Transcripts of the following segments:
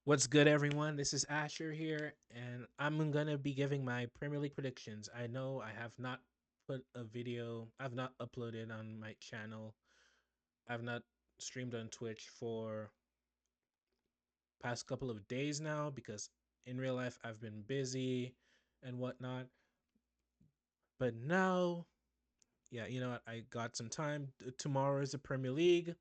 What's good, everyone? This is Asher here, and I'm gonna be giving my Premier League predictions. I know I have not put a video, I've not uploaded on my channel, I've not streamed on Twitch for past couple of days now because in real life I've been busy and whatnot. But now, yeah, you know what? I got some time. Tomorrow is the Premier League.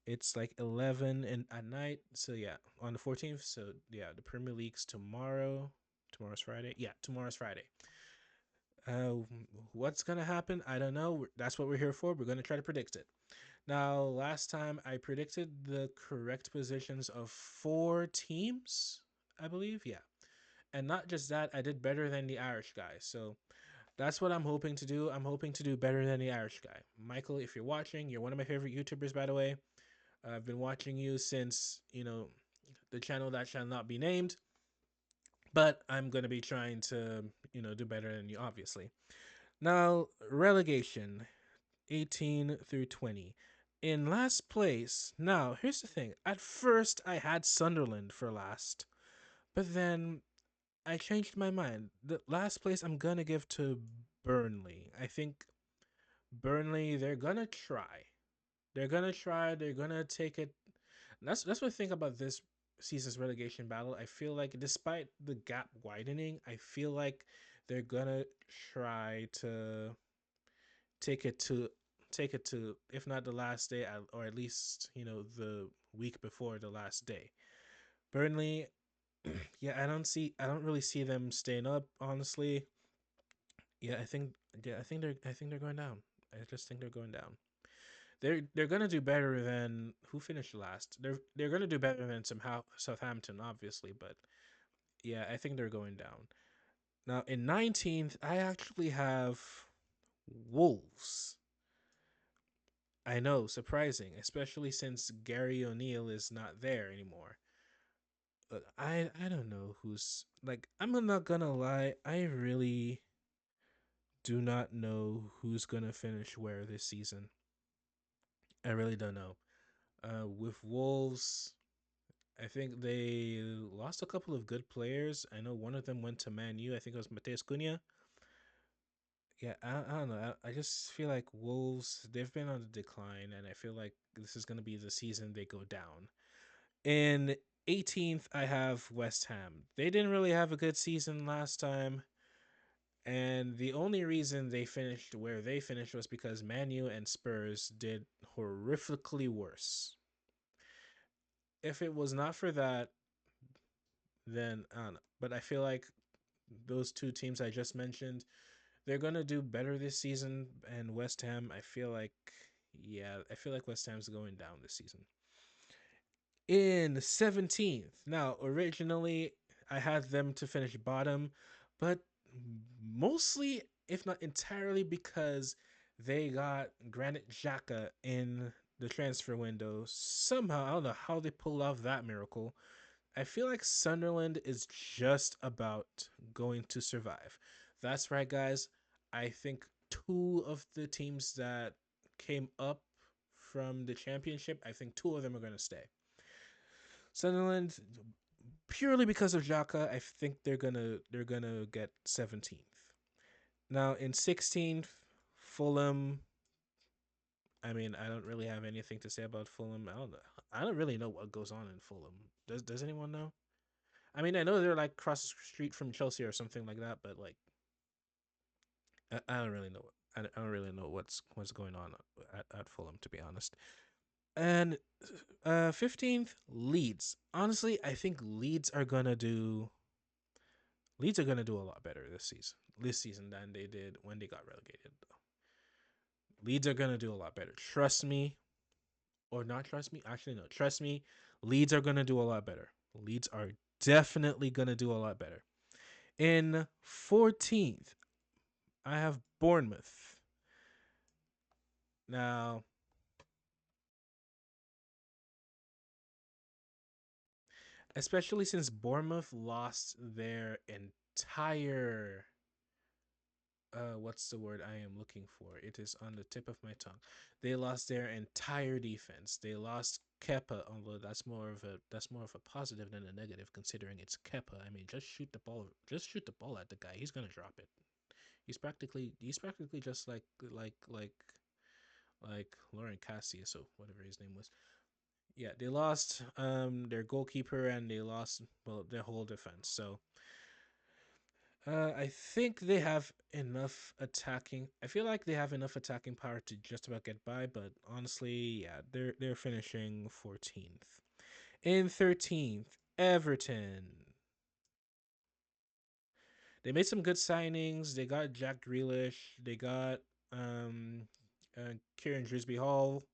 It's like 11 and at night. So yeah, on the 14th. So yeah, the Premier League's tomorrow. Tomorrow's Friday. Yeah, tomorrow's Friday. Uh, what's gonna happen? I don't know. That's what we're here for. We're gonna try to predict it. Now, last time I predicted the correct positions of four teams, I believe. Yeah, and not just that, I did better than the Irish guy. So that's what I'm hoping to do. I'm hoping to do better than the Irish guy. Michael, if you're watching, you're one of my favorite YouTubers, by the way. I've been watching you since, the channel that shall not be named, but I'm going to be trying to, do better than you, obviously. Now, relegation 18 through 20. In last place, now, here's the thing. At first, I had Sunderland for last, but then I changed my mind. The last place I'm going to give to Burnley. I think Burnley, they're going to try. They're going to try. They're going to take it. That's what I think about this season's relegation battle. I feel like despite the gap widening, I feel like they're gonna try to take it to take it to if not the last day or at least the week before the last day. Burnley, yeah, I don't really see them staying up honestly. Yeah, I think they're going down. I just think they're going down. They're gonna do better than who finished last. They're gonna do better than somehow Southampton, obviously, but yeah, I think they're going down. Now in 19th, I actually have Wolves. I know, surprising, especially since Gary O'Neill is not there anymore. But I don't know who's like I'm not gonna lie, I really do not know who's gonna finish where this season. I really don't know. With Wolves, I think they lost a couple of good players. I know one of them went to Man U. I think it was Mateus Cunha. Yeah, I don't know. I just feel like Wolves, they've been on the decline, and I feel like this is going to be the season they go down. In 18th, I have West Ham. They didn't really have a good season last time, and the only reason they finished where they finished was because Manu and Spurs did horrifically worse. If it was not for that, then I don't know. But I feel like those two teams I just mentioned, they're gonna do better this season. And West Ham, I feel like West Ham's going down this season. In 17th, now originally I had them to finish bottom, but mostly, if not entirely, because they got Granit Xhaka in the transfer window. Somehow, I don't know how they pulled off that miracle. I feel like Sunderland is just about going to survive. That's right, guys. I think two of the teams that came up from the championship, I think two of them are going to stay. Sunderland, purely because of Xhaka, I think they're gonna get 17th. Now in 16th, Fulham. I mean, I don't really have anything to say about Fulham. I don't know. I don't really know what goes on in Fulham. Does anyone know? I mean, I know they're like across the street from Chelsea or something like that, but like I don't really know. I don't really know what's going on at Fulham, to be honest. And 15th, Leeds. Honestly, I think Leeds are gonna do a lot better this season than they did when they got relegated. Though Leeds are gonna do a lot better. Trust me, or not trust me. Actually, no, trust me. Leeds are gonna do a lot better. Leeds are definitely gonna do a lot better. In 14th, I have Bournemouth. Now, especially since Bournemouth lost their entire what's the word I am looking for? It is on the tip of my tongue. They lost their entire defense. They lost Kepa, although that's more of a positive than a negative considering it's Kepa. I mean, just shoot the ball at the guy. He's gonna drop it. He's practically just like Lauren Cassius or whatever his name was. Yeah, they lost their goalkeeper and they lost their whole defense. So I think they have enough attacking. I feel like they have enough attacking power to just about get by, but honestly, yeah, they're finishing 14th. In 13th, Everton. They made some good signings. They got Jack Grealish. They got um Kieran Drisby Hall.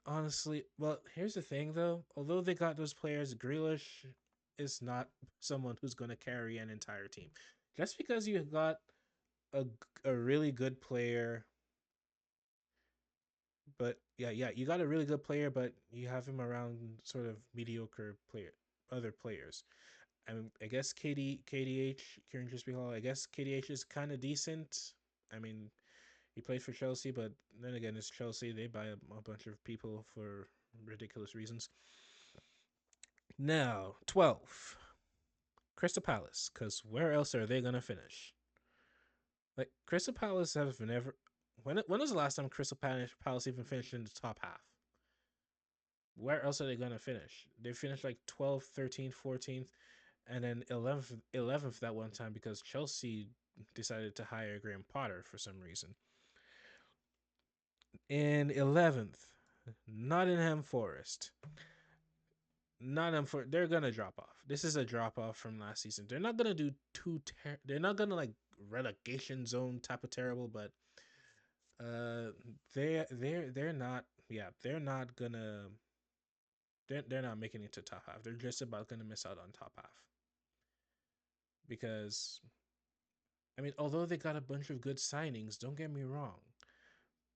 Honestly, well, here's the thing though. Although they got those players, Grealish is not someone who's going to carry an entire team. Just because you got a a really good player, but yeah, you got a really good player, but you have him around sort of mediocre other players. I mean, I guess KDH, Kieran Crispy Hall. I guess KDH is kind of decent. I mean, he played for Chelsea, but then again, it's Chelsea. They buy a bunch of people for ridiculous reasons. Now, 12, Crystal Palace, because where else are they gonna finish? Like Crystal Palace have never. When was the last time Crystal Palace even finished in the top half? Where else are they gonna finish? They finished like 12th, 13th, 14th, and then 11th that one time because Chelsea decided to hire Graham Potter for some reason. In 11th, Nottingham Forest. Nottingham for they're gonna drop off. This is a drop off from last season. They're not gonna do they're not gonna like relegation zone type of terrible, but they're not they're not gonna they're not making it to top half. They're just about gonna miss out on top half because I mean, although they got a bunch of good signings, don't get me wrong,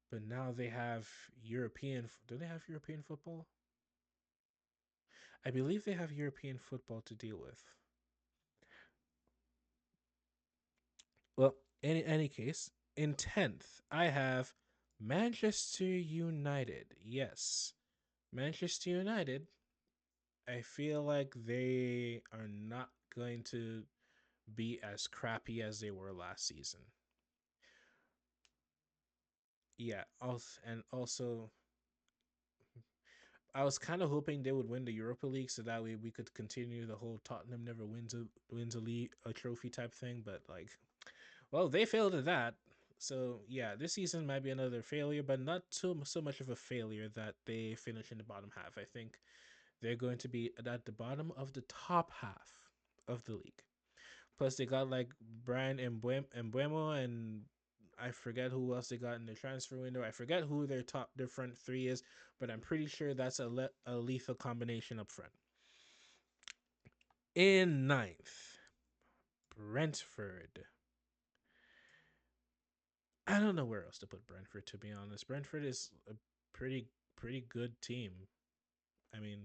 but now they have European. Do they have European football? I believe they have European football to deal with. Well, in any case, in 10th, I have Manchester United. Yes, Manchester United. I feel like they are not going to be as crappy as they were last season. Yeah, also I was kind of hoping they would win the Europa League so that way we could continue the whole Tottenham never wins a league a trophy type thing. But like, well, they failed at that. So yeah, this season might be another failure, but not so much of a failure that they finish in the bottom half. I think they're going to be at the bottom of the top half of the league. Plus, they got like Brian Mbuemo and I forget who else they got in the transfer window. I forget who their front three is, but I'm pretty sure that's a lethal combination up front. In ninth, Brentford. I don't know where else to put Brentford. To be honest, Brentford is a pretty good team. I mean,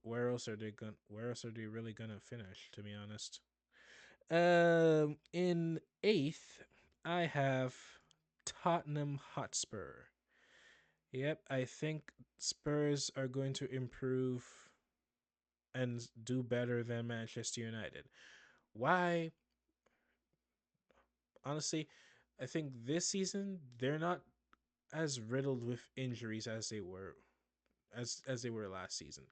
where else are they really gonna finish? To be honest, in eighth, I have Tottenham Hotspur. Yep, I think Spurs are going to improve and do better than Manchester United. Why? Honestly, I think this season they're not as riddled with injuries as they were last season.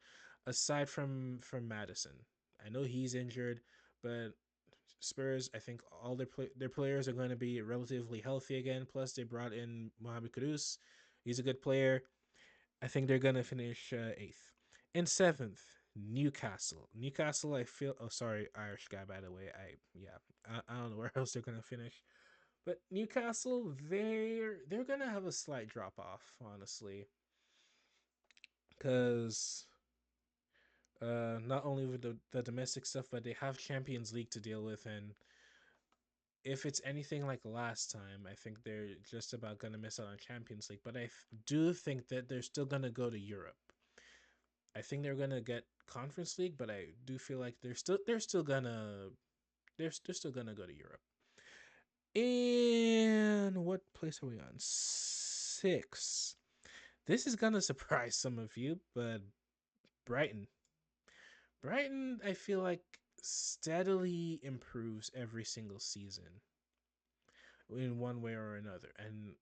Aside from Madison, I know he's injured, but Spurs, I think all their players are going to be relatively healthy again. Plus, they brought in Mohamed Kudus. He's a good player. I think they're going to finish eighth. In seventh, Newcastle. Newcastle, I feel. Oh, sorry, Irish guy. By the way, I don't know where else they're going to finish. But Newcastle, they're going to have a slight drop off, honestly, because not only with the domestic stuff, but they have Champions League to deal with, and if it's anything like last time, I think they're just about gonna miss out on Champions League. But I do think that they're still gonna go to Europe. I think they're gonna get Conference League, but I do feel like they're still gonna they're still gonna go to Europe. And what place are we on? Six. This is gonna surprise some of you, but Brighton. Brighton, I feel like steadily improves every single season in one way or another, and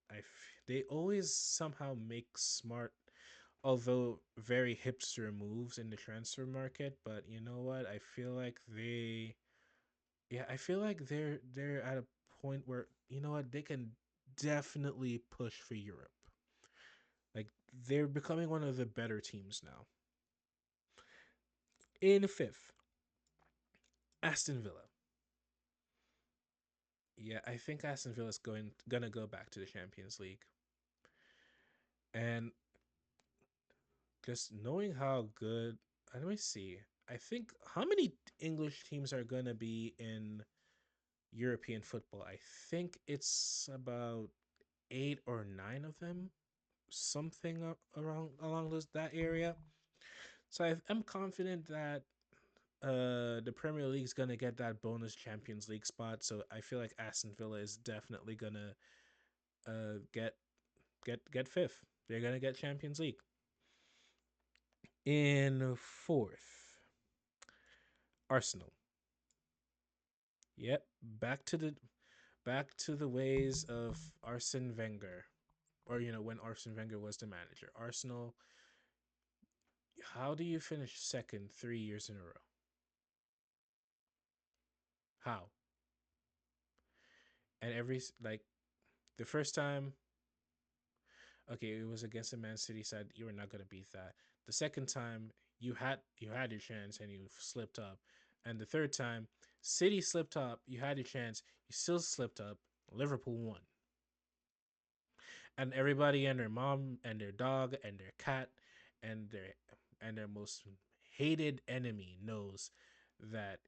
they always somehow make smart, although very hipster moves in the transfer market. But you know what? I feel like they're at a point where you know what they can definitely push for Europe. Like they're becoming one of the better teams now. In fifth, Aston Villa. Yeah, I think Aston Villa is gonna go back to the Champions League, and just knowing how good. Let me see. I think how many English teams are gonna be in European football? I think it's about 8 or 9 of them, something around along that area. So I'm confident that the Premier League's gonna get that bonus Champions League spot. So I feel like Aston Villa is definitely gonna get fifth. They're gonna get Champions League. In fourth, Arsenal. Yep, back to the ways of Arsene Wenger, or when Arsene Wenger was the manager. Arsenal. How do you finish second 3 years in a row? How? And like the first time, okay, it was against the Man City side. You were not gonna beat that. The second time, you had your chance and you slipped up, and the third time, City slipped up. You had your chance. You still slipped up. Liverpool won, and everybody and their mom and their dog and their cat and their most hated enemy knows that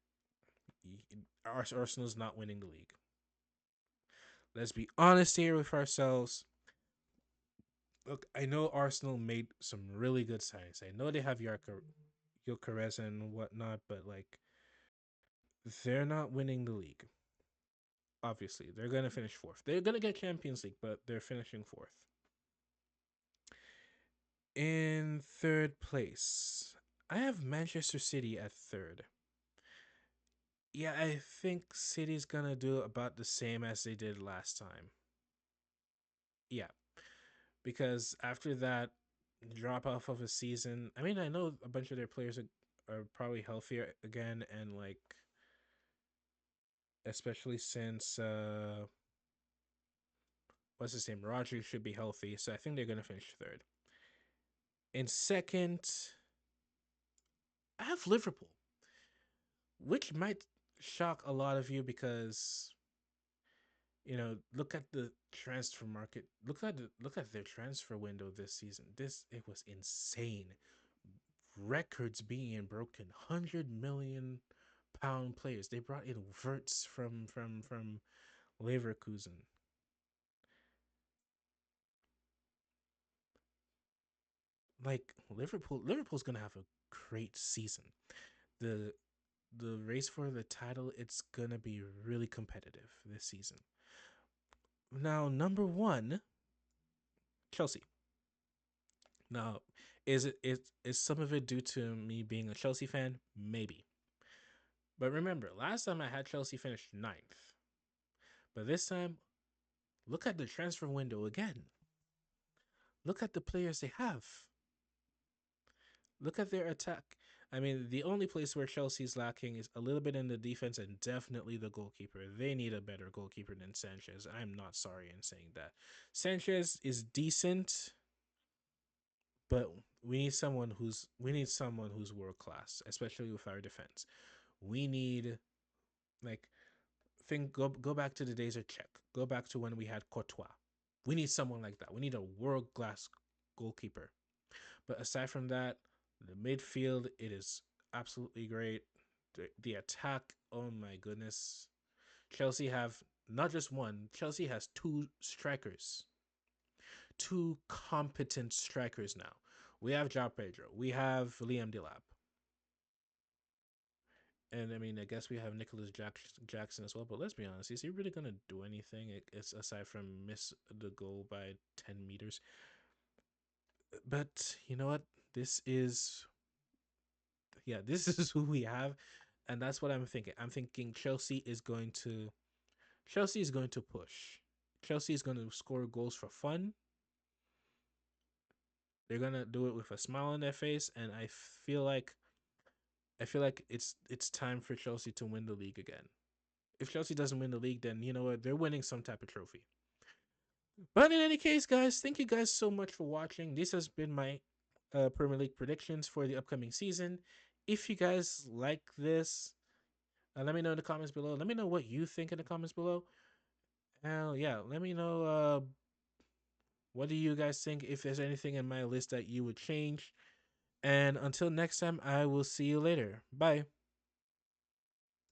Arsenal's not winning the league. Let's be honest here with ourselves. Look, I know Arsenal made some really good signings. I know they have Gyökeres and whatnot, but like they're not winning the league. Obviously, they're gonna finish fourth. They're gonna get Champions League, but they're finishing fourth. In third place, I have Manchester City at third. Yeah, I think City's gonna do about the same as they did last time. Yeah, because after that drop off of a season, I mean, I know a bunch of their players are probably healthier again, and like especially since what's his name, Roger should be healthy, so I think they're gonna finish third. In second, I have Liverpool, which might shock a lot of you because look at the transfer market. Look at their transfer window this season. It was insane. Records being broken. 100 million pound players. They brought in Verts from Leverkusen. Like Liverpool's gonna have a great season. The the race for the title, it's gonna be really competitive this season. Now, number one, Chelsea. Now, is some of it due to me being a Chelsea fan? Maybe. But remember, last time I had Chelsea finish ninth. But this time, look at the transfer window again. Look at the players they have. Look at their attack. I mean, the only place where Chelsea's lacking is a little bit in the defense and definitely the goalkeeper. They need a better goalkeeper than Sanchez. I'm not sorry in saying that. Sanchez is decent, but we need someone who's world class, especially with our defense. We need like go back to the days of Czech. Go back to when we had Courtois. We need someone like that. We need a world class goalkeeper. But aside from that, the midfield, it is absolutely great. The attack, oh my goodness. Chelsea have not just one, Chelsea has two strikers. Two competent strikers now. We have João Pedro. We have Liam Delap. And I mean, I guess we have Jackson as well. But let's be honest, is he really gonna do anything? It's aside from miss the goal by 10 meters. But you know what? This is yeah, this is who we have, and that's what I'm thinking. I'm thinking Chelsea is going to push. Chelsea is going to score goals for fun. They're gonna do it with a smile on their face, and feel like I feel like it's time for Chelsea to win the league again. If Chelsea doesn't win the league, then you know what? They're winning some type of trophy. But in any case, guys, thank you guys so much for watching. This has been my Premier League predictions for the upcoming season. If you guys like this, let me know in the comments below. Let me know what you think in the comments below. Hell yeah, let me know what do you guys think, if there's anything in my list that you would change. And until next time, I will see you later. Bye.